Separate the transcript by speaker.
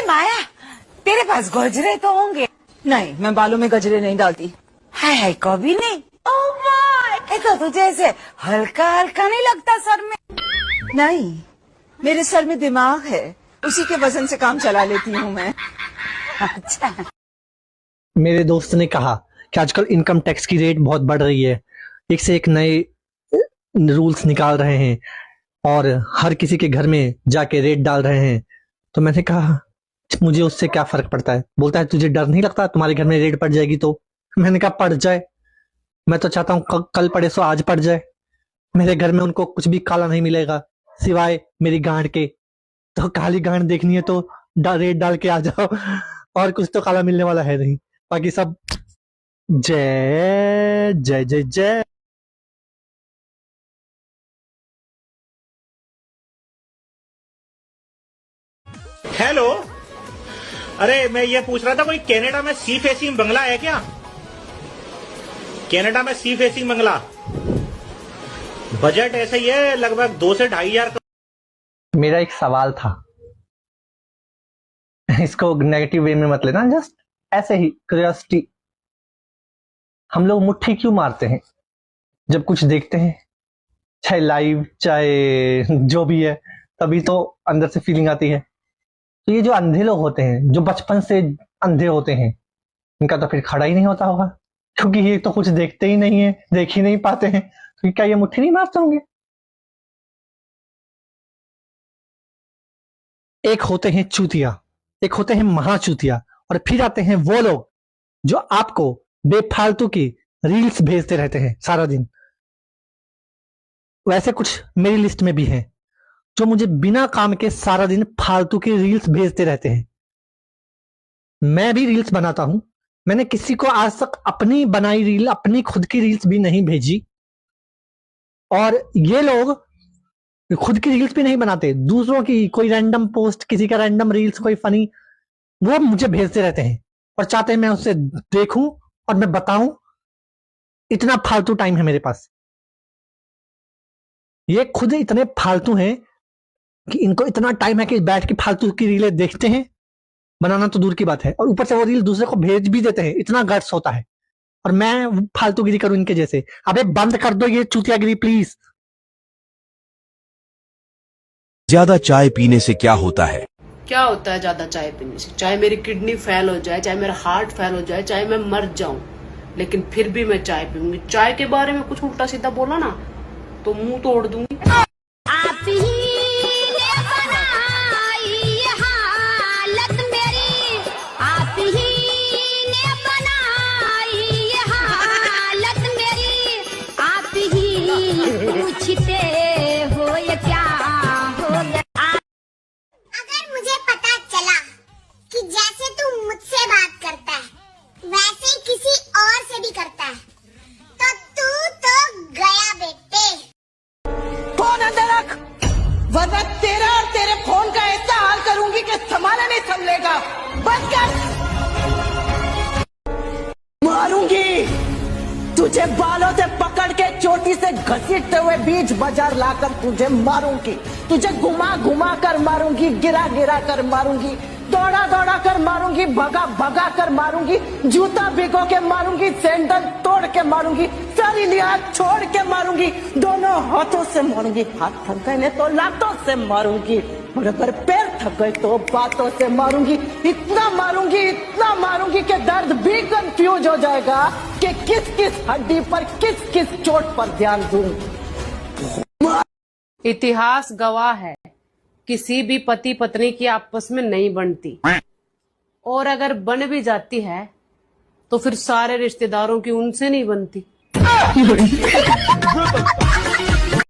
Speaker 1: माया, तेरे पास गजरे तो होंगे।
Speaker 2: नहीं, मैं बालों में गजरे नहीं डालती।
Speaker 1: हाय कभी नहीं। ओह माय, तो तुझे ऐसे हल्का हल्का नहीं लगता सर में?
Speaker 2: नहीं, मेरे सर में दिमाग है, उसी के वजन से काम चला लेती हूँ मैं।
Speaker 1: अच्छा।
Speaker 3: मेरे दोस्त ने कहा कि आजकल इनकम टैक्स की रेट बहुत बढ़ रही है, एक से एक नए रूल्स निकाल रहे हैं और हर किसी के घर में जाके रेट डाल रहे हैं। तो मैंने कहा मुझे उससे क्या फर्क पड़ता है। बोलता है तुझे डर नहीं लगता तुम्हारे घर में रेट पड़ जाएगी? तो मैंने कहा पड़ जाए, मैं तो चाहता हूँ कल पड़े सो आज पड़ जाए। मेरे घर में उनको कुछ भी काला नहीं मिलेगा सिवाय मेरी गांड के। तो काली गांड देखनी है तो रेट डाल के आ जाओ, और कुछ तो काला मिलने वाला है नहीं, बाकी सब जय जय जय जय।
Speaker 4: हेलो, अरे मैं ये पूछ रहा था कोई कनाडा में सी फेसिंग बंगला है क्या? कनाडा में सी फेसिंग बंगला, बजट ऐसा ही है लगभग 2 से 2,500 का।
Speaker 3: मेरा एक सवाल था, इसको नेगेटिव वे में मत लेना, जस्ट ऐसे ही क्यूरियोसिटी। हम लोग मुट्ठी क्यों मारते हैं जब कुछ देखते हैं, चाहे लाइव चाहे जो भी है, तभी तो अंदर से फीलिंग आती है। तो ये जो अंधे लोग होते हैं, जो बचपन से अंधे होते हैं, इनका तो फिर खड़ा ही नहीं होता होगा, क्योंकि ये तो कुछ देखते ही नहीं है, देख ही नहीं पाते हैं। तो क्या ये मुट्ठी नहीं मारते होंगे? एक होते हैं चूतिया, एक होते हैं महाचूतिया, और फिर आते हैं वो लोग जो आपको बेफालतू की रील्स भेजते रहते हैं सारा दिन। वैसे कुछ मेरी लिस्ट में भी हैं जो मुझे बिना काम के सारा दिन फालतू की रील्स भेजते रहते हैं। मैं भी रील्स बनाता हूं, मैंने किसी को आज तक अपनी बनाई रील, अपनी खुद की रील्स भी नहीं भेजी, और ये लोग खुद की रील्स भी नहीं बनाते, दूसरों की कोई रैंडम पोस्ट, किसी का रैंडम रील्स, कोई फनी, वो मुझे भेजते रहते हैं और चाहते हैं मैं उसे देखूं और मैं बताऊं। इतना फालतू टाइम है मेरे पास। ये खुद इतने फालतू हैं कि इनको इतना टाइम है कि बैठ के फालतू की रीलें देखते हैं, बनाना तो दूर की बात है, और ऊपर से वो रील दूसरे को भेज भी देते हैं। इतना गट्स होता है, और मैं फालतूगिरी करूं इनके जैसे। अबे बंद कर दो ये चूतियागिरी प्लीज।
Speaker 5: ज्यादा चाय पीने से क्या होता है?
Speaker 6: क्या होता है ज्यादा चाय पीने से? चाहे मेरी किडनी फेल हो जाए, चाहे मेरा हार्ट फेल हो जाए, चाहे मैं मर जाऊं, लेकिन फिर भी मैं चाय पीऊंगी। चाय के बारे में कुछ उल्टा सीधा बोला ना तो मुंह तोड़ दूंगी।
Speaker 7: आप ही ने बनाई ये हालत मेरी, आप ही ने बनाई ये हालत मेरी, आप ही पूछते हो ये क्या हो गया।
Speaker 8: अगर मुझे पता चला कि जैसे तू मुझसे बात करता है वैसे ही किसी और से भी करता है, तो तू तो गया बेटे।
Speaker 2: फोन अंदर रख, वरना तेरा और तेरे फोन का ऐसा हाल करूंगी कि संभाला नहीं संभलेगा। बंद कर, मारूंगी तुझे, बालों से पकड़ के चोटी से घसीटते हुए बीच बाजार लाकर तुझे मारूंगी। तुझे घुमा घुमा कर मारूंगी, गिरा गिरा कर मारूंगी, दौड़ा दौड़ा कर मारूंगी, भगा भगा कर मारूंगी, जूता भिगो के मारूंगी, सैंडल तोड़ के मारूंगी, सारी लिहाज छोड़ के मारूंगी, दोनों हाथों से मारूंगी। हाथ थक गए तो लातों से मारूंगी, और अगर पैर थक गए तो बातों से मारूंगी। इतना मारूंगी कि दर्द भी कंफ्यूज हो जाएगा कि किस किस हड्डी पर किस किस चोट पर ध्यान दूं।
Speaker 6: इतिहास गवाह है, किसी भी पति पत्नी की आपस में नहीं बनती, और अगर बन भी जाती है तो फिर सारे रिश्तेदारों की उनसे नहीं बनती।